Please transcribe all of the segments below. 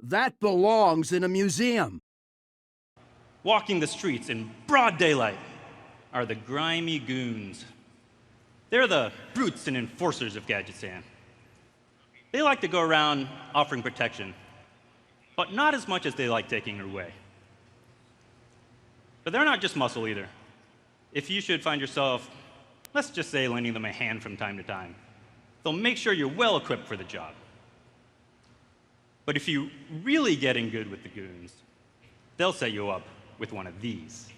That belongs in a museum. Walking the streets in broad daylight are the grimy goons. They're the brutes and enforcers of Gadgetzan. They like to go around offering protection, but not as much as they like taking it away. But they're not just muscle either. If you should find yourself, let's just say, lending them a hand from time to time, they'll make sure you're well equipped for the job. But if you really get in good with the goons, they'll set you up with one of these.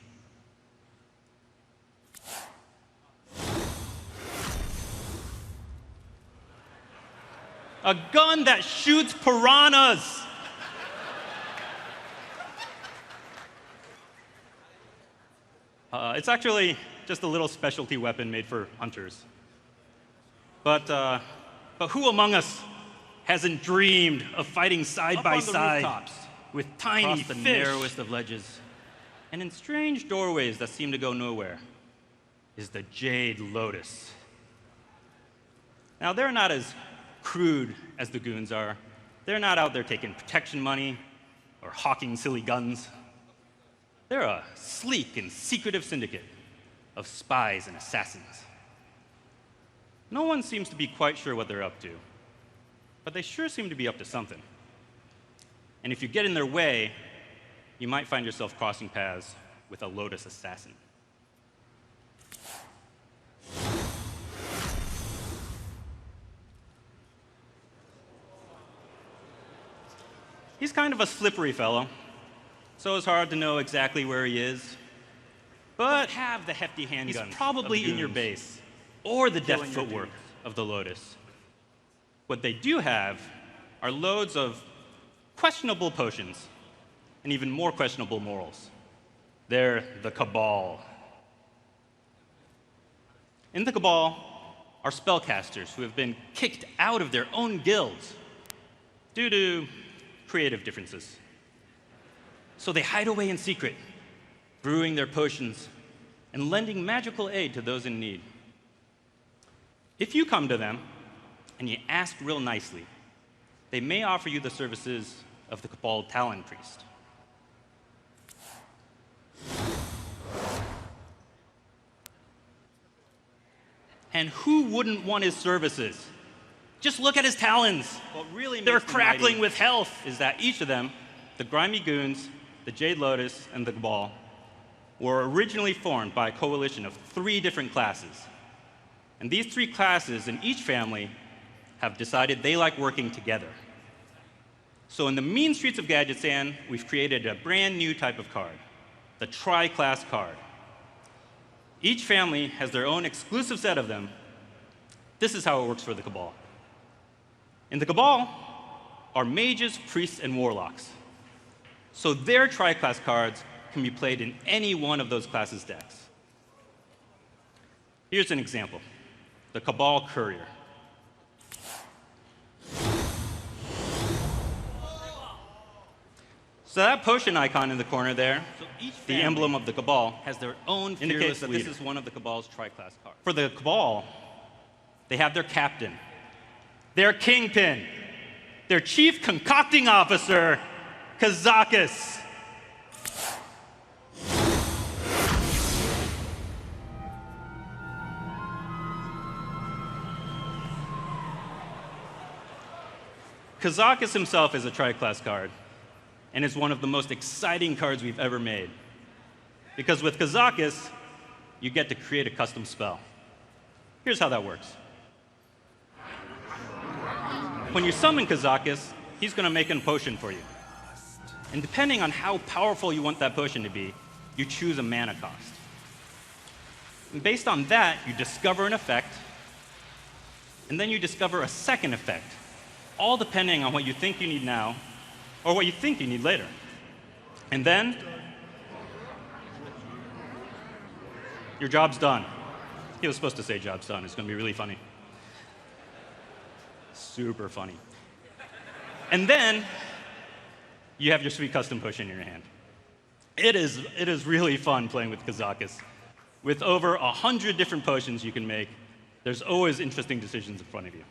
A gun that shoots piranhas! It's actually just a little specialty weapon made for hunters. But who among us hasn't dreamed of fighting side by side with tiny across the fish, narrowest of ledges, and in strange doorways that seem to go nowhere is the Jade Lotus. Now, they're not as crude as the goons are. They're not out there taking protection money or hawking silly guns. They're a sleek and secretive syndicate of spies and assassins. No one seems to be quite sure what they're up to, but they sure seem to be up to something. And if you get in their way, you might find yourself crossing paths with a Lotus assassin. He's kind of a slippery fellow, so it's hard to know exactly where he is. But have the hefty handguns. He's probably in your base, or the deft footwork of the Lotus. What they do have are loads of questionable potions, and even more questionable morals. They're the Cabal. In the Cabal are spellcasters who have been kicked out of their own guilds due to creative differences. So they hide away in secret, brewing their potions and lending magical aid to those in need. If you come to them and you ask real nicely, they may offer you the services of the Cabal Talon Priest. And who wouldn't want his services? Just look at his talons. What really They're crackling with health. Is that each of them, the Grimy Goons, the Jade Lotus, and the Cabal, were originally formed by a coalition of 3 different classes. And these 3 classes in each family have decided they like working together. So in the mean streets of Gadgetzan, we've created a brand new type of card, the Tri-Class card. Each family has their own exclusive set of them. This is how it works for the Cabal. In the Cabal are mages, priests, and warlocks. So their Tri-Class cards can be played in any one of those classes' decks. Here's an example, the Cabal Courier. So that potion icon in the corner there, the emblem of the Cabal, has their own fearless leader. This is one of the Cabal's Tri-Class cards. For the Cabal, they have their captain, their kingpin, their chief concocting officer, Kazakis. Kazakis himself is a Tri-Class card, and is one of the most exciting cards we've ever made. Because with Kazakis, you get to create a custom spell. Here's how that works. When you summon Kazakis, he's going to make a potion for you. And depending on how powerful you want that potion to be, you choose a mana cost. And based on that, you discover an effect, and then you discover a second effect, all depending on what you think you need now, or what you think you need later. And then, your job's done. He was supposed to say job's done. It's going to be really funny. Super funny. And then, you have your sweet custom potion in your hand. It is really fun playing with Kazakis. With over 100 different potions you can make, there's always interesting decisions in front of you.